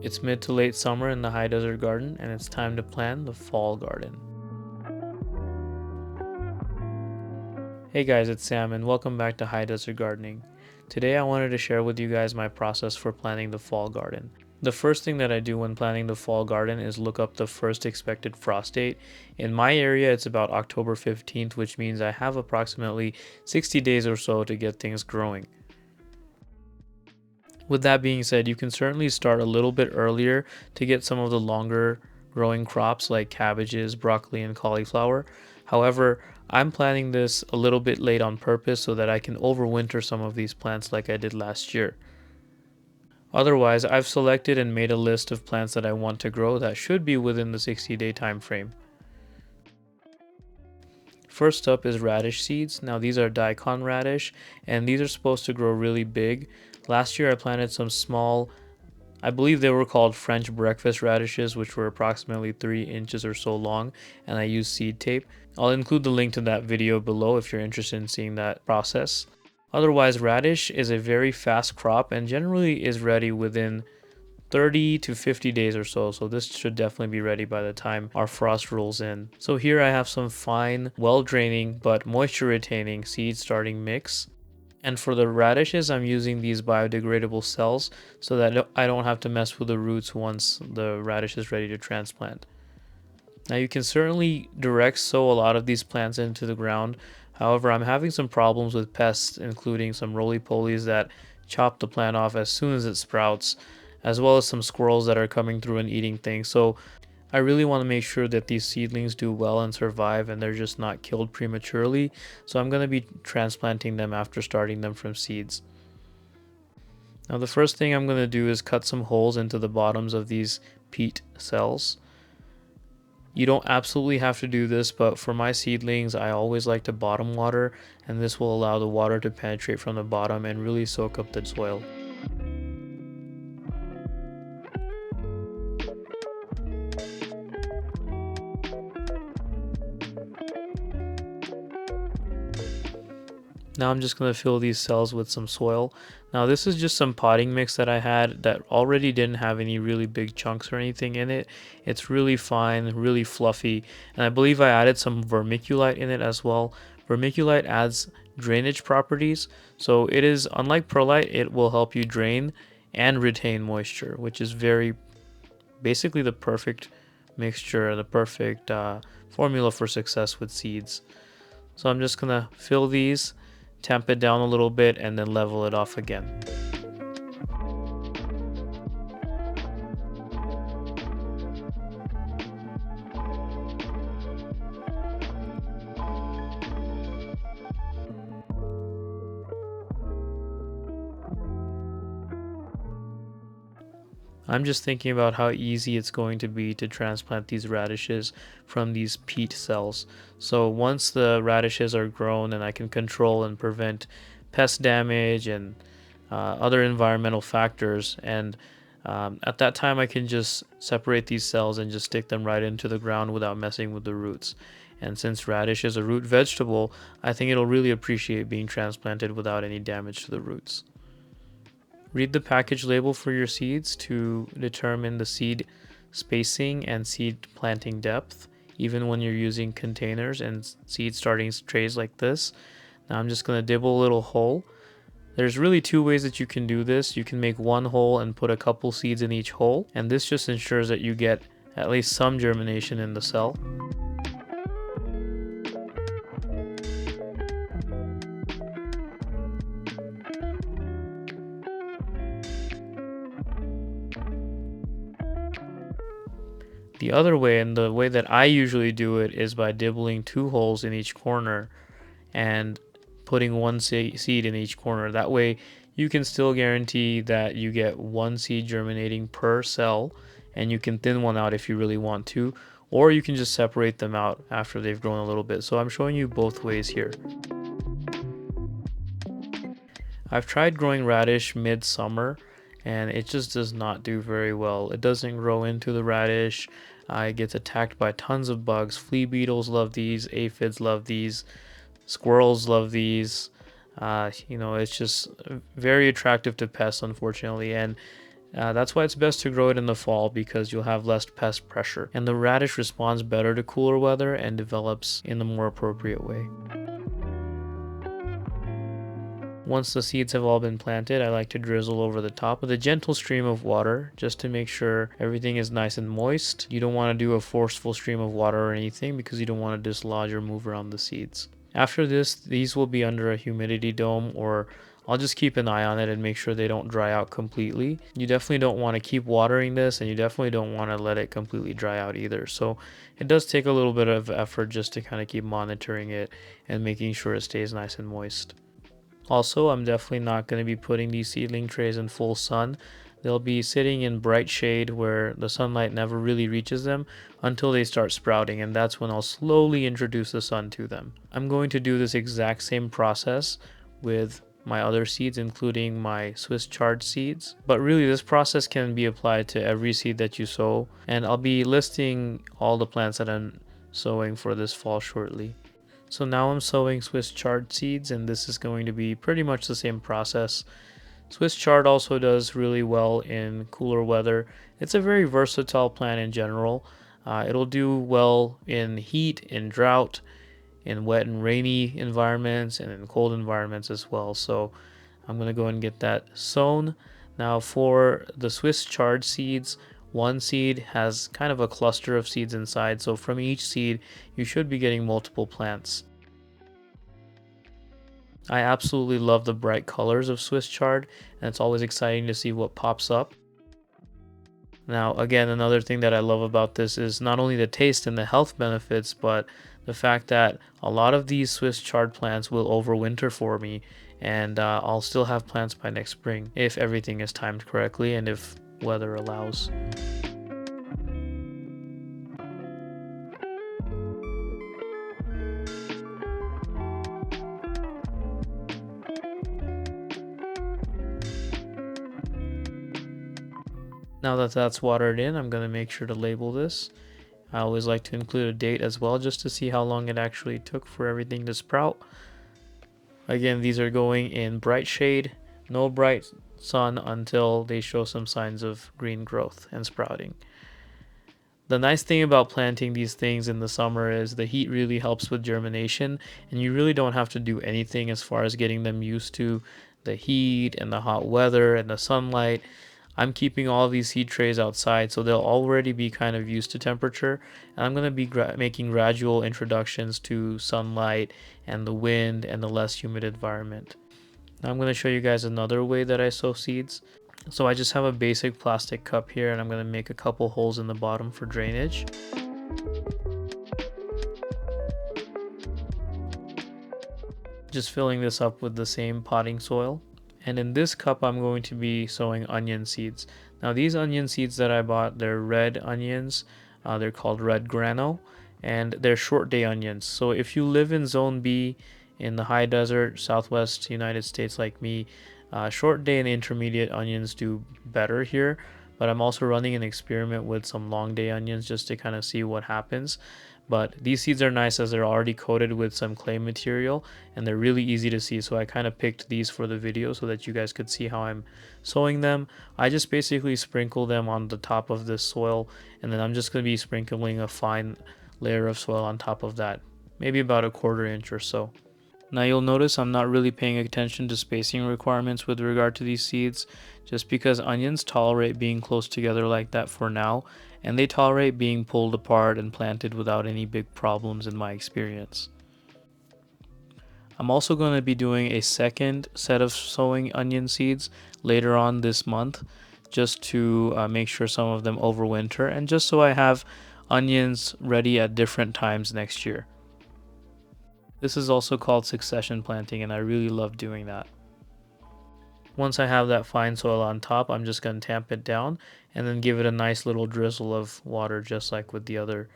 It's mid to late summer in the high desert garden, and it's time to plan the fall garden. Hey guys, it's Sam and welcome back to High Desert Gardening. Today I wanted to share with you guys my process for planting the fall garden. The first thing that I do when planting the fall garden is look up the first expected frost date. In my area it's about October 15th, which means I have approximately 60 days or so to get things growing. With that being said, you can certainly start a little bit earlier to get some of the longer growing crops like cabbages, broccoli, and cauliflower. However, I'm planting this a little bit late on purpose so that I can overwinter some of these plants like I did last year. Otherwise, I've selected and made a list of plants that I want to grow that should be within the 60-day time frame. First up is radish seeds. Now these are daikon radish and these are supposed to grow really big. Last year I planted some small, I believe they were called French breakfast radishes, which were approximately 3 inches or so long, and I used seed tape. I'll include the link to that video below if you're interested in seeing that process. Otherwise, radish is a very fast crop and generally is ready within 30 to 50 days or so, so this should definitely be ready by the time our frost rolls in. So here I have some fine, well draining but moisture retaining seed starting mix. And for the radishes, I'm using these biodegradable cells so that I don't have to mess with the roots once the radish is ready to transplant. Now you can certainly direct sow a lot of these plants into the ground. However, I'm having some problems with pests, including some roly-polies that chop the plant off as soon as it sprouts, as well as some squirrels that are coming through and eating things. So I really want to make sure that these seedlings do well and survive and they're just not killed prematurely. So I'm going to be transplanting them after starting them from seeds. Now the first thing I'm going to do is cut some holes into the bottoms of these peat cells. You don't absolutely have to do this, but for my seedlings I always like to bottom water, and this will allow the water to penetrate from the bottom and really soak up the soil. Now I'm just going to fill these cells with some soil. Now this is just some potting mix that I had that already didn't have any really big chunks or anything in it. It's really fine, really fluffy, and I believe I added some vermiculite in it as well. Vermiculite adds drainage properties, so it is, unlike perlite, it will help you drain and retain moisture, which is basically the perfect mixture, the perfect formula for success with seeds. So I'm just going to fill these, tamp it down a little bit, and then level it off again. I'm just thinking about how easy it's going to be to transplant these radishes from these peat cells. So once the radishes are grown and I can control and prevent pest damage and other environmental factors, and at that time I can just separate these cells and just stick them right into the ground without messing with the roots. And since radish is a root vegetable, I think it'll really appreciate being transplanted without any damage to the roots. Read the package label for your seeds to determine the seed spacing and seed planting depth, even when you're using containers and seed starting trays like this. Now I'm just going to dibble a little hole. There's really two ways that you can do this. You can make one hole and put a couple seeds in each hole, and this just ensures that you get at least some germination in the cell. The other way, and the way that I usually do it, is by dibbling 2 holes in each corner and putting 1 seed in each corner. That way you can still guarantee that you get 1 seed germinating per cell, and you can thin one out if you really want to, or you can just separate them out after they've grown a little bit. So I'm showing you both ways here. I've tried growing radish mid-summer and it just does not do very well. It doesn't grow into the radish. It gets attacked by tons of bugs. Flea beetles love these, aphids love these, squirrels love these. It's just very attractive to pests, unfortunately, and That's why it's best to grow it in the fall because you'll have less pest pressure, and the radish responds better to cooler weather and develops in the more appropriate way. Once the seeds have all been planted, I like to drizzle over the top with a gentle stream of water just to make sure everything is nice and moist. You don't want to do a forceful stream of water or anything because you don't want to dislodge or move around the seeds. After this, these will be under a humidity dome, or I'll just keep an eye on it and make sure they don't dry out completely. You definitely don't want to keep watering this, and you definitely don't want to let it completely dry out either. So it does take a little bit of effort just to kind of keep monitoring it and making sure it stays nice and moist. Also, I'm definitely not going to be putting these seedling trays in full sun. They'll be sitting in bright shade where the sunlight never really reaches them until they start sprouting, and that's when I'll slowly introduce the sun to them. I'm going to do this exact same process with my other seeds, including my Swiss chard seeds. But really, this process can be applied to every seed that you sow, and I'll be listing all the plants that I'm sowing for this fall shortly. So now I'm sowing Swiss chard seeds, and this is going to be pretty much the same process. Swiss chard also does really well in cooler weather. It's a very versatile plant in general. It'll do well in heat, in drought, in wet and rainy environments, and in cold environments as well. So I'm going to go and get that sown. Now for the Swiss chard seeds, one seed has kind of a cluster of seeds inside, so from each seed you should be getting multiple plants. I absolutely love the bright colors of Swiss chard, and it's always exciting to see what pops up. Now again, another thing that I love about this is not only the taste and the health benefits, but the fact that a lot of these Swiss chard plants will overwinter for me, and I'll still have plants by next spring if everything is timed correctly and if weather allows. Now that that's watered in, I'm going to make sure to label this. I always like to include a date as well just to see how long it actually took for everything to sprout. Again, these are going in bright shade, no bright sun until they show some signs of green growth and sprouting. The nice thing about planting these things in the summer is the heat really helps with germination, and you really don't have to do anything as far as getting them used to the heat and the hot weather and the sunlight. I'm keeping all of these seed trays outside, so they'll already be kind of used to temperature, and I'm going to be making gradual introductions to sunlight and the wind and the less humid environment. Now I'm going to show you guys another way that I sow seeds. So I just have a basic plastic cup here, and I'm going to make a couple holes in the bottom for drainage. Just filling this up with the same potting soil. And in this cup, I'm going to be sowing onion seeds. Now these onion seeds that I bought, they're red onions. They're called red grano, and they're short day onions. So if you live in Zone B in the high desert, southwest United States like me, short day and intermediate onions do better here. But I'm also running an experiment with some long day onions just to kind of see what happens. But these seeds are nice as they're already coated with some clay material, and they're really easy to see. So I kind of picked these for the video so that you guys could see how I'm sowing them. I just basically sprinkle them on the top of this soil, and then I'm just going to be sprinkling a fine layer of soil on top of that, maybe about a 1/4 inch or so. Now you'll notice I'm not really paying attention to spacing requirements with regard to these seeds, just because onions tolerate being close together like that for now, and they tolerate being pulled apart and planted without any big problems in my experience. I'm also going to be doing a second set of sowing onion seeds later on this month, just to make sure some of them overwinter, and just so I have onions ready at different times next year. This is also called succession planting, and I really love doing that. Once I have that fine soil on top, I'm just going to tamp it down and then give it a nice little drizzle of water, just like with the other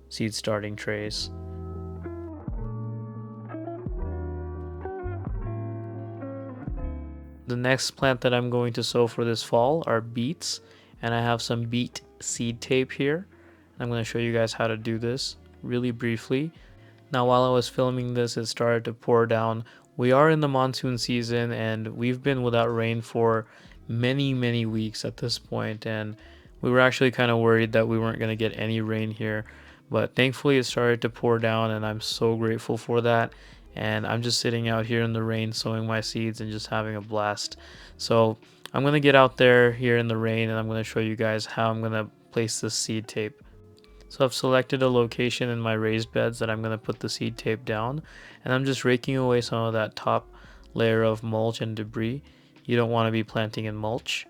seed starting trays. The next plant that I'm going to sow for this fall are beets, and I have some beet seed tape here. I'm going to show you guys how to do this really briefly. Now while I was filming this, it started to pour down. We are in the monsoon season, and we've been without rain for many weeks at this point, and we were actually kind of worried that we weren't going to get any rain here, but thankfully it started to pour down, and I'm so grateful for that. And I'm just sitting out here in the rain sowing my seeds and just having a blast. So I'm going to get out there here in the rain, and I'm going to show you guys how I'm going to place this seed tape. So I've selected a location in my raised beds that I'm going to put the seed tape down, and I'm just raking away some of that top layer of mulch and debris. You don't want to be planting in mulch.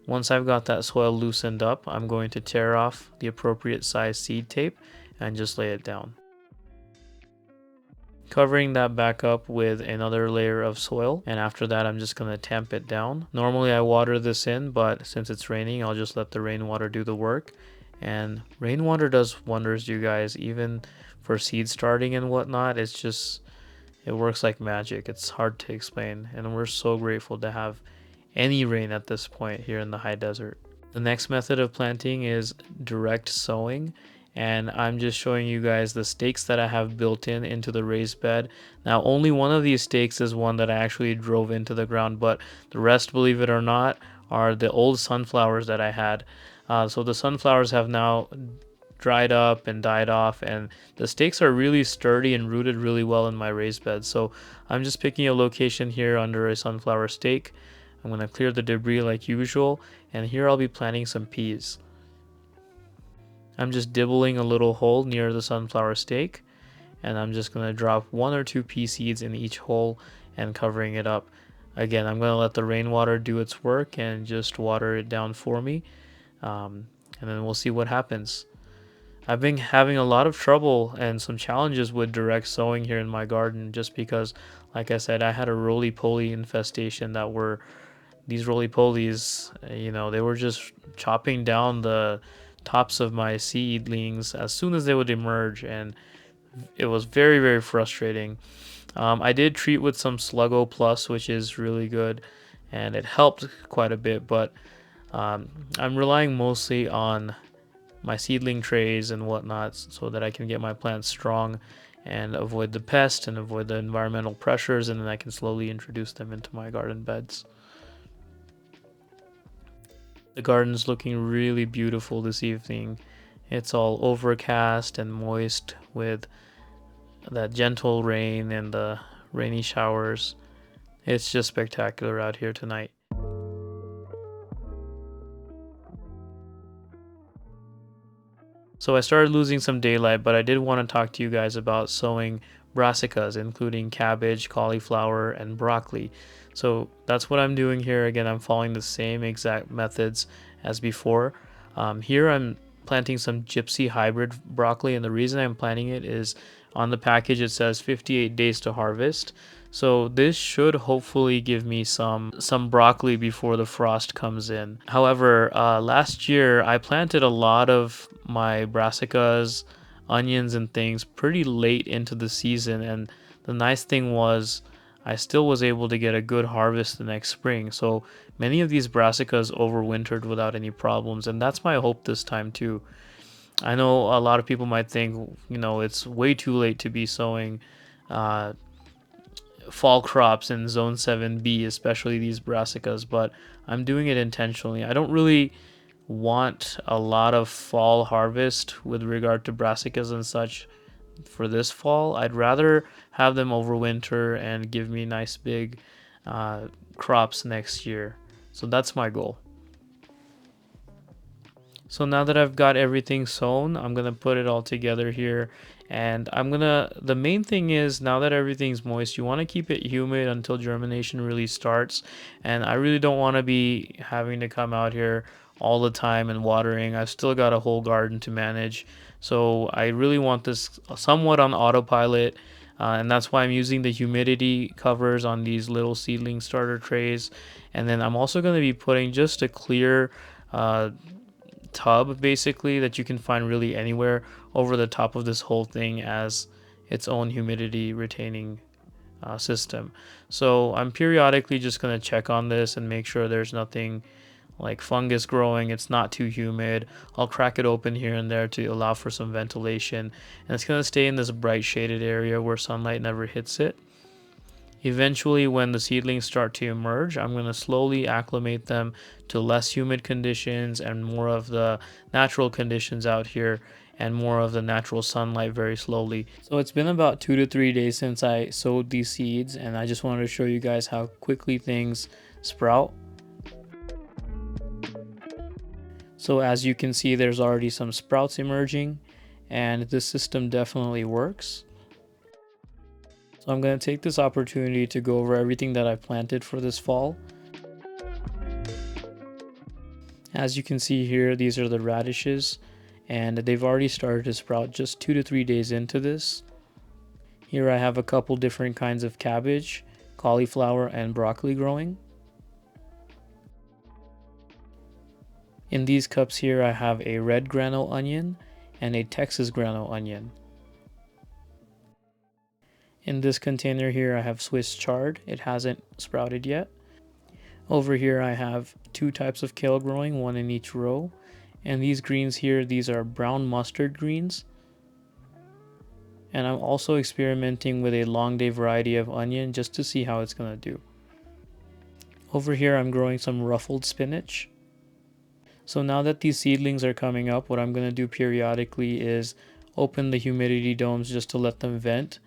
Once I've got that soil loosened up, I'm going to tear off the appropriate size seed tape and just lay it down. Covering that back up with another layer of soil, and after that I'm just going to tamp it down. Normally I water this in, but since it's raining, I'll just let the rainwater do the work. And rainwater does wonders, you guys. Even for seed starting and whatnot, it works like magic. It's hard to explain, and we're so grateful to have any rain at this point here in the high desert. The next method of planting is direct sowing, and I'm just showing you guys the stakes that I have built into the raised bed. Now only one of these stakes is one that I actually drove into the ground, but the rest, believe it or not, are the old sunflowers that I had. So the sunflowers have now dried up and died off, and the stakes are really sturdy and rooted really well in my raised bed. So I'm just picking a location here under a sunflower stake. I'm going to clear the debris like usual, and here I'll be planting some peas. I'm just dibbling a little hole near the sunflower stake, and I'm just going to drop 1 or 2 pea seeds in each hole and covering it up. Again, I'm going to let the rainwater do its work and just water it down for me, and then we'll see what happens. I've been having a lot of trouble and some challenges with direct sowing here in my garden, just because, like I said, I had a roly-poly infestation that were, these roly-polies, they were just chopping down the tops of my seedlings as soon as they would emerge, and it was very frustrating. I did treat with some Sluggo Plus, which is really good, and it helped quite a bit, but I'm relying mostly on my seedling trays and whatnot so that I can get my plants strong and avoid the pest and avoid the environmental pressures, and then I can slowly introduce them into my garden beds. The garden's looking really beautiful this evening. It's all overcast and moist with that gentle rain and the rainy showers. It's just spectacular out here tonight. So I started losing some daylight, but I did want to talk to you guys about sowing brassicas, including cabbage, cauliflower, and broccoli. So that's what I'm doing here. Again, I'm following the same exact methods as before. Here I'm planting some gypsy hybrid broccoli, and the reason I'm planting it is on the package it says 58 days to harvest. So this should hopefully give me some broccoli before the frost comes in. However, last year I planted a lot of my brassicas, onions, and things pretty late into the season, and the nice thing was I still was able to get a good harvest the next spring. So many of these brassicas overwintered without any problems, and that's my hope this time too. I know a lot of people might think, it's way too late to be sowing fall crops in zone 7B, especially these brassicas, but I'm doing it intentionally. I don't really want a lot of fall harvest with regard to brassicas and such for this fall. I'd rather have them overwinter and give me nice big crops next year. So that's my goal. So now that I've got everything sown, I'm gonna put it all together here, and the main thing is, now that everything's moist, you want to keep it humid until germination really starts, and I really don't want to be having to come out here all the time and watering. I've still got a whole garden to manage, so I really want this somewhat on autopilot, and that's why I'm using the humidity covers on these little seedling starter trays. And then I'm also going to be putting just a clear tub, basically, that you can find really anywhere over the top of this whole thing as its own humidity retaining system. So I'm periodically just going to check on this and make sure there's nothing like fungus growing, it's not too humid. I'll crack it open here and there to allow for some ventilation, and it's going to stay in this bright shaded area where sunlight never hits it. Eventually, when the seedlings start to emerge, I'm going to slowly acclimate them to less humid conditions and more of the natural conditions out here and more of the natural sunlight very slowly. So it's been about 2 to 3 days since I sowed these seeds, and I just wanted to show you guys how quickly things sprout. So as you can see, there's already some sprouts emerging, and this system definitely works. So I'm going to take this opportunity to go over everything that I've planted for this fall. As you can see here, these are the radishes, and they've already started to sprout just 2 to 3 days into this. Here I have a couple different kinds of cabbage, cauliflower, and broccoli growing. In these cups here I have a red grano onion and a Texas grano onion. In this container here I have Swiss chard. It hasn't sprouted yet. Over here I have 2 types of kale growing, one in each row. And these greens here, these are brown mustard greens. And I'm also experimenting with a long day variety of onion just to see how it's going to do. Over here I'm growing some ruffled spinach. So now that these seedlings are coming up, what I'm going to do periodically is open the humidity domes just to let them vent.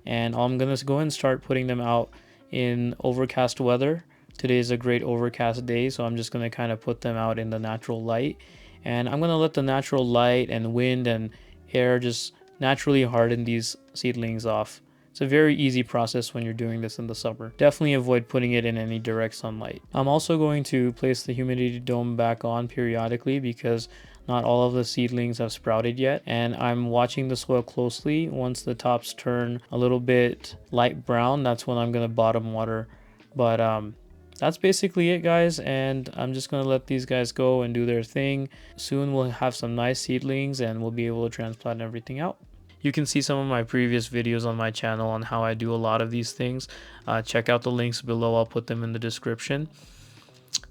And I'm going to go and start putting them out in overcast weather. Today is a great overcast day, so I'm just going to kind of put them out in the natural light. And I'm going to let the natural light and wind and air just naturally harden these seedlings off. It's a very easy process when you're doing this in the summer. Definitely avoid putting it in any direct sunlight. I'm also going to place the humidity dome back on periodically because not all of the seedlings have sprouted yet, and I'm watching the soil closely. Once the tops turn a little bit light brown, that's when I'm going to bottom water. But that's basically it, guys, and I'm just going to let these guys go and do their thing. Soon we'll have some nice seedlings and we'll be able to transplant everything out. You can see some of my previous videos on my channel on how I do a lot of these things. Check out the links below. I'll put them in the description.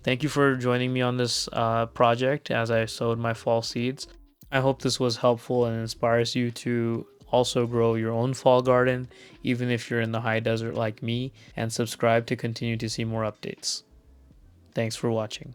Thank you for joining me on this project as I sowed my fall seeds. I hope this was helpful and inspires you to also grow your own fall garden, even if you're in the high desert like me, and subscribe to continue to see more updates. Thanks for watching.